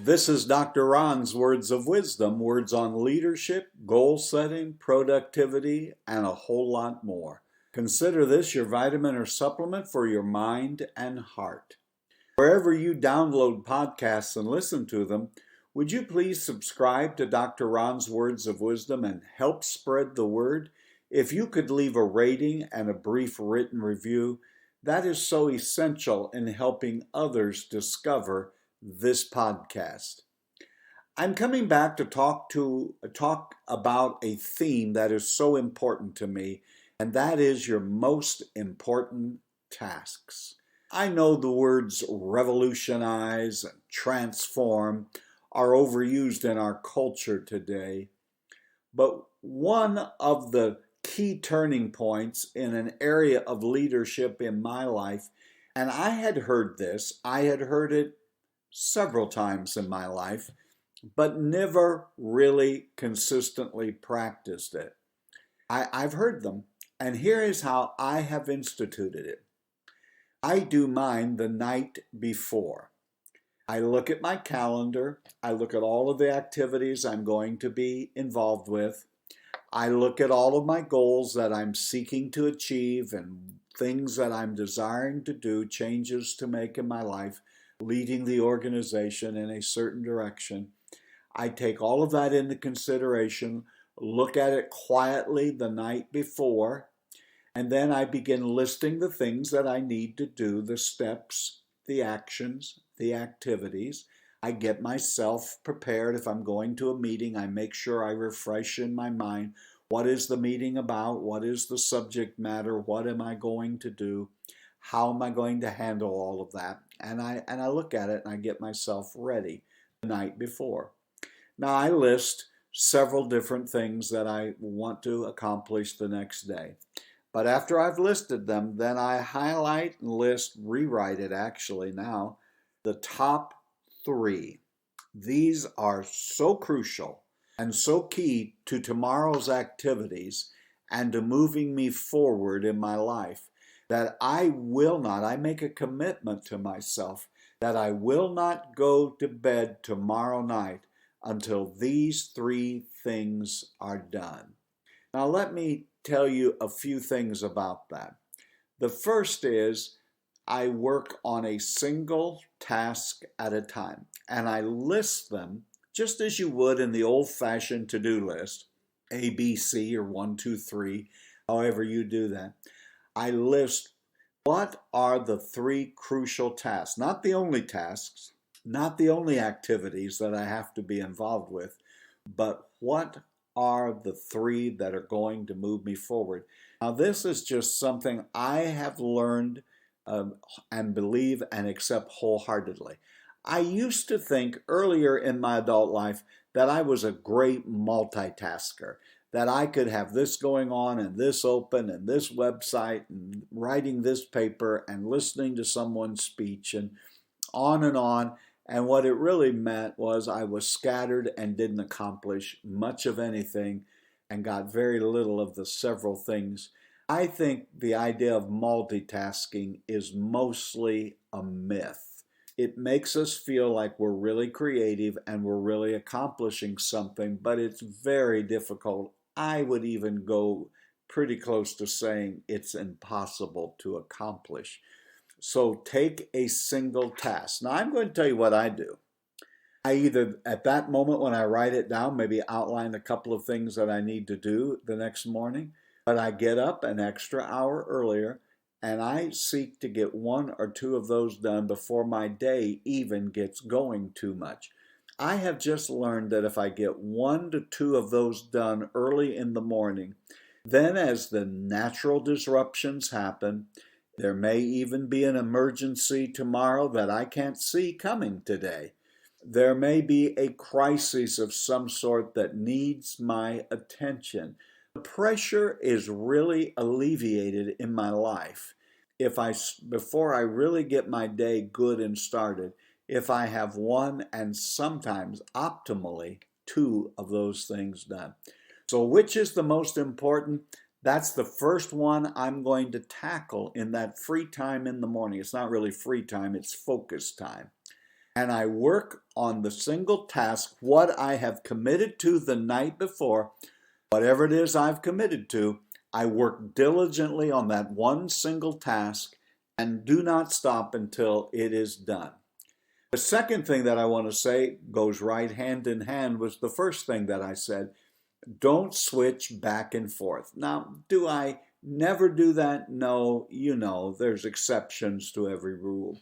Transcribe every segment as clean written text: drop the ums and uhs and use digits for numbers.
This is Dr. Ron's Words of Wisdom, words on leadership, goal setting, productivity, and a whole lot more. Consider this your vitamin or supplement for your mind and heart. Wherever you download podcasts and listen to them, would you please subscribe to Dr. Ron's Words of Wisdom and help spread the word? If you could leave a rating and a brief written review, that is so essential in helping others discover this podcast. I'm coming back to talk about a theme that is so important to me, and that is your most important tasks. I know the words revolutionize and transform are overused in our culture today, but one of the key turning points in an area of leadership in my life, and I had heard it several times in my life, but never really consistently practiced it. I've heard them, and here is how I have instituted it. I do mine the night before. I look at my calendar. I look at all of the activities I'm going to be involved with. I look at all of my goals that I'm seeking to achieve and things that I'm desiring to do, changes to make in my life, leading the organization in a certain direction. I take all of that into consideration, look at it quietly the night before, and then I begin listing the things that I need to do, the steps, the actions, the activities. I get myself prepared. If I'm going to a meeting, I make sure I refresh in my mind what is the meeting about, what is the subject matter, what am I going to do, how am I going to handle all of that, and I look at it and I get myself ready the night before. Now I list several different things that I want to accomplish the next day. But after I've listed them, then I highlight and rewrite it actually now, the top 3. These are so crucial and so key to tomorrow's activities and to moving me forward in my life that I make a commitment to myself that I will not go to bed tomorrow night until these 3 things are done. Now let me tell you a few things about that. The first is I work on a single task at a time, and I list them just as you would in the old-fashioned to-do list, A, B, C, or 1, 2, 3, however you do that. I list what are the 3 crucial tasks, not the only tasks, not the only activities that I have to be involved with, but what are the 3 that are going to move me forward. Now this is just something I have learned and believe and accept wholeheartedly. I used to think earlier in my adult life that I was a great multitasker, that I could have this going on and this open and this website and writing this paper and listening to someone's speech and on. And what it really meant was I was scattered and didn't accomplish much of anything and got very little of the several things. I think the idea of multitasking is mostly a myth. It makes us feel like we're really creative and we're really accomplishing something, but it's very difficult. I would even go pretty close to saying it's impossible to accomplish. So take a single task. Now I'm going to tell you what I do. I either, at that moment when I write it down, maybe outline a couple of things that I need to do the next morning, but I get up an extra hour earlier and I seek to get 1 or 2 of those done before my day even gets going too much. I have just learned that if I get 1 to 2 of those done early in the morning, then as the natural disruptions happen, there may even be an emergency tomorrow that I can't see coming today. There may be a crisis of some sort that needs my attention. The pressure is really alleviated in my life before I really get my day good and started, if I have 1 and sometimes optimally 2 of those things done. So which is the most important? That's the first one I'm going to tackle in that free time in the morning. It's not really free time, it's focus time. and I work on the single task, what I have committed to the night before, whatever it is I've committed to, I work diligently on that one single task and do not stop until it is done. The second thing that I want to say goes right hand in hand with the first thing that I said. Don't switch back and forth. Now, do I never do that? No, there's exceptions to every rule.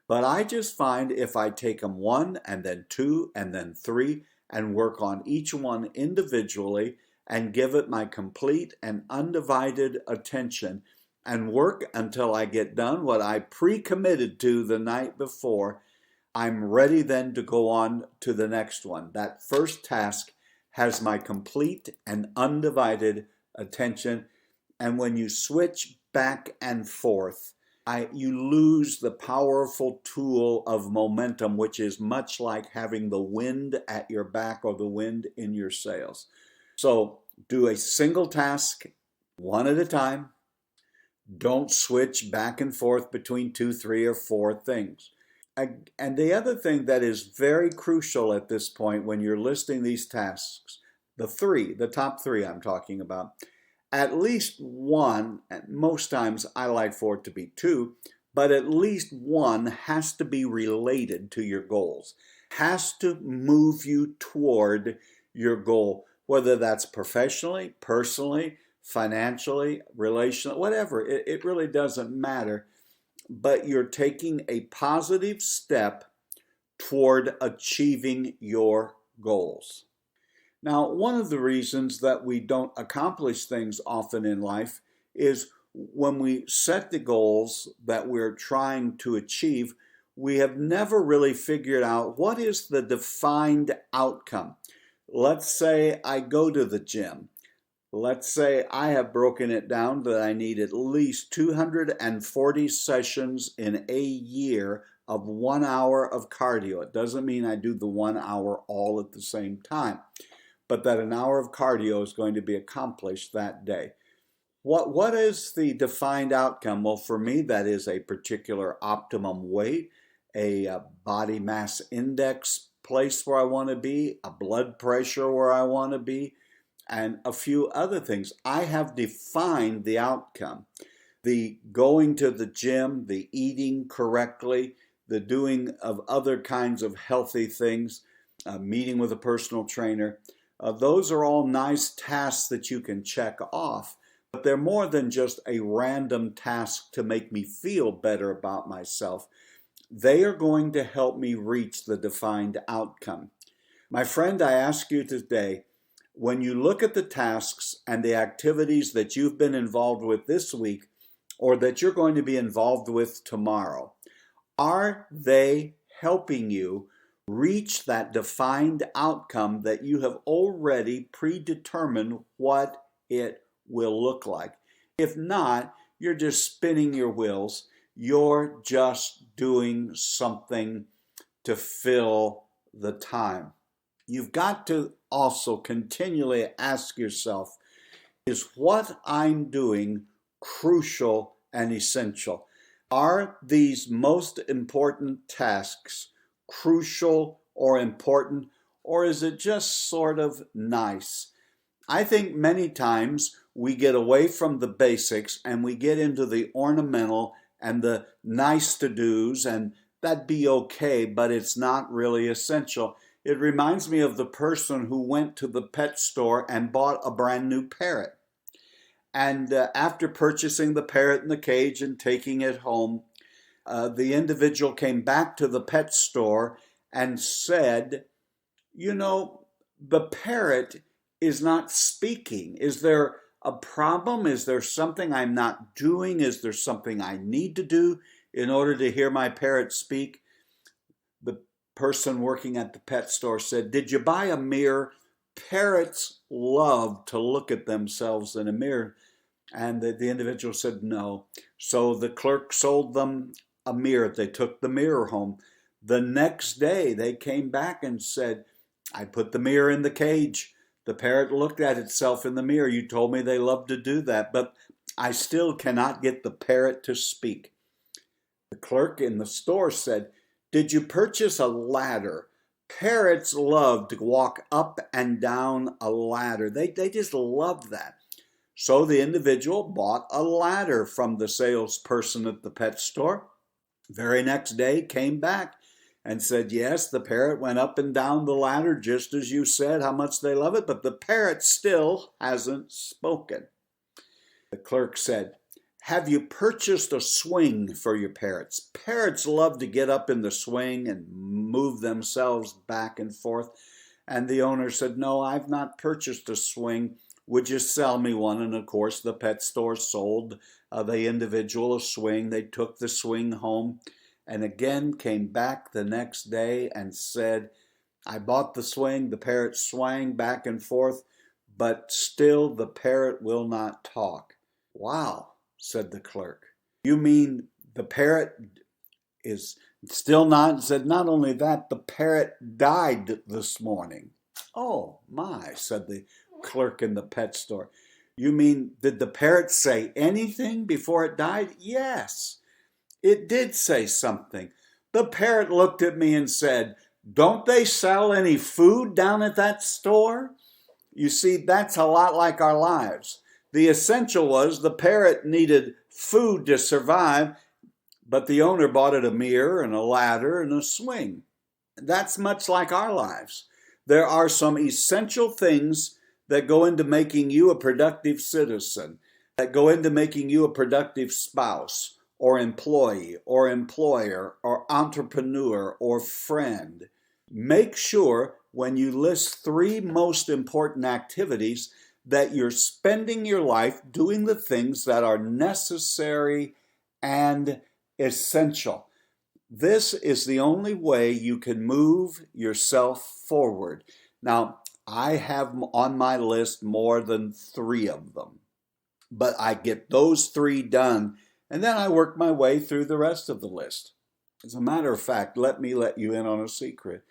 But I just find if I take them one and then two and then three and work on each one individually and give it my complete and undivided attention and work until I get done what I pre-committed to the night before, I'm ready then to go on to the next one. That first task has my complete and undivided attention. And when you switch back and forth, you lose the powerful tool of momentum, which is much like having the wind at your back or the wind in your sails. So do a single task, one at a time. Don't switch back and forth between 2, 3, or 4 things. And the other thing that is very crucial at this point when you're listing these tasks, the top 3 I'm talking about, at least one, and most times I like for it to be 2, but at least one has to be related to your goals, has to move you toward your goal, whether that's professionally, personally, financially, relationally, whatever. It really doesn't matter, but you're taking a positive step toward achieving your goals. Now, one of the reasons that we don't accomplish things often in life is when we set the goals that we're trying to achieve, we have never really figured out what is the defined outcome. Let's say I go to the gym. Let's say I have broken it down that I need at least 240 sessions in a year of 1 hour of cardio. It doesn't mean I do the 1 hour all at the same time, but that an hour of cardio is going to be accomplished that day. What is the defined outcome? Well, for me, that is a particular optimum weight, a body mass index place where I want to be, a blood pressure where I want to be, and a few other things. I have defined the outcome. The going to the gym, the eating correctly, the doing of other kinds of healthy things, meeting with a personal trainer. Those are all nice tasks that you can check off, but they're more than just a random task to make me feel better about myself. They are going to help me reach the defined outcome. My friend, I ask you today, when you look at the tasks and the activities that you've been involved with this week or that you're going to be involved with tomorrow, are they helping you reach that defined outcome that you have already predetermined what it will look like? If not, you're just spinning your wheels. You're just doing something to fill the time. You've got to also continually ask yourself, is what I'm doing crucial and essential? Are these most important tasks crucial or important, or is it just sort of nice? I think many times we get away from the basics and we get into the ornamental and the nice to-dos, and that'd be okay, but it's not really essential. It reminds me of the person who went to the pet store and bought a brand new parrot. And after purchasing the parrot in the cage and taking it home, the individual came back to the pet store and said, the parrot is not speaking. Is there a problem? Is there something I'm not doing? Is there something I need to do in order to hear my parrot speak? The person working at the pet store said, did you buy a mirror? Parrots love to look at themselves in a mirror. And the individual said no. So the clerk sold them a mirror. They took the mirror home. The next day they came back and said, I put the mirror in the cage. The parrot looked at itself in the mirror. You told me they love to do that, but I still cannot get the parrot to speak. The clerk in the store said, Did you purchase a ladder? Parrots love to walk up and down a ladder. They just love that. So the individual bought a ladder from the salesperson at the pet store. Very next day came back and said, yes, the parrot went up and down the ladder just as you said, how much they love it, but the parrot still hasn't spoken. The clerk said, have you purchased a swing for your parrots? Parrots love to get up in the swing and move themselves back and forth. And the owner said, no, I've not purchased a swing. Would you sell me one? And of course, the pet store sold the individual a swing. They took the swing home and again came back the next day and said, I bought the swing. The parrot swang back and forth, but still the parrot will not talk. Wow, said the clerk. You mean the parrot is still not? Said, not only that, the parrot died this morning. Oh my, said the clerk in the pet store. You mean, did the parrot say anything before it died? Yes, it did say something. The parrot looked at me and said, don't they sell any food down at that store? You see, that's a lot like our lives. The essential was the parrot needed food to survive, but the owner bought it a mirror and a ladder and a swing. That's much like our lives. There are some essential things that go into making you a productive citizen, that go into making you a productive spouse, or employee, or employer, or entrepreneur, or friend. Make sure when you list 3 most important activities that you're spending your life doing the things that are necessary and essential. This is the only way you can move yourself forward. Now, I have on my list more than 3 of them, but I get those 3 done, and then I work my way through the rest of the list. As a matter of fact, let me let you in on a secret.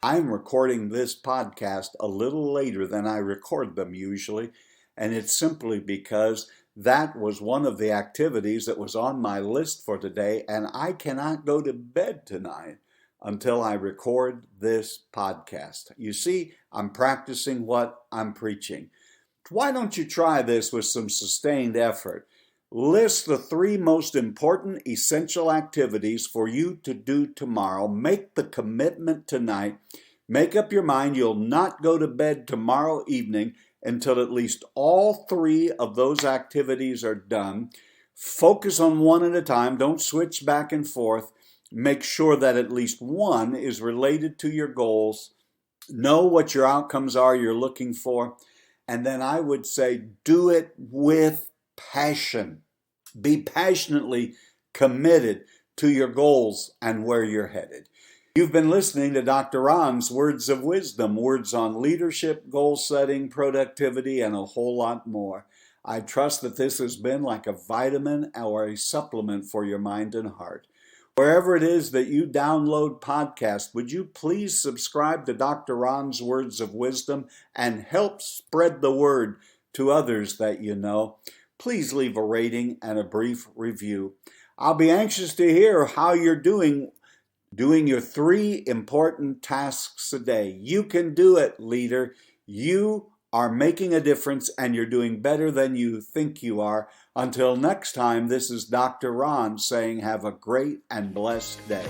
I'm recording this podcast a little later than I record them usually, and it's simply because that was one of the activities that was on my list for today, and I cannot go to bed tonight until I record this podcast. You see, I'm practicing what I'm preaching. Why don't you try this with some sustained effort? List the 3 most important essential activities for you to do tomorrow. Make the commitment tonight. Make up your mind you'll not go to bed tomorrow evening until at least all 3 of those activities are done. Focus on one at a time. Don't switch back and forth. Make sure that at least one is related to your goals. Know what your outcomes are you're looking for. And then I would say do it with passion. Be passionately committed to your goals and where you're headed. You've been listening to Dr. Ron's Words of Wisdom, words on leadership, goal setting, productivity, and a whole lot more. I trust that this has been like a vitamin or a supplement for your mind and heart. Wherever it is that you download podcasts, would you please subscribe to Dr. Ron's Words of Wisdom and help spread the word to others that you know? Please leave a rating and a brief review. I'll be anxious to hear how you're doing your 3 important tasks a day. You can do it, leader. You are making a difference and you're doing better than you think you are. Until next time, this is Dr. Ron saying have a great and blessed day.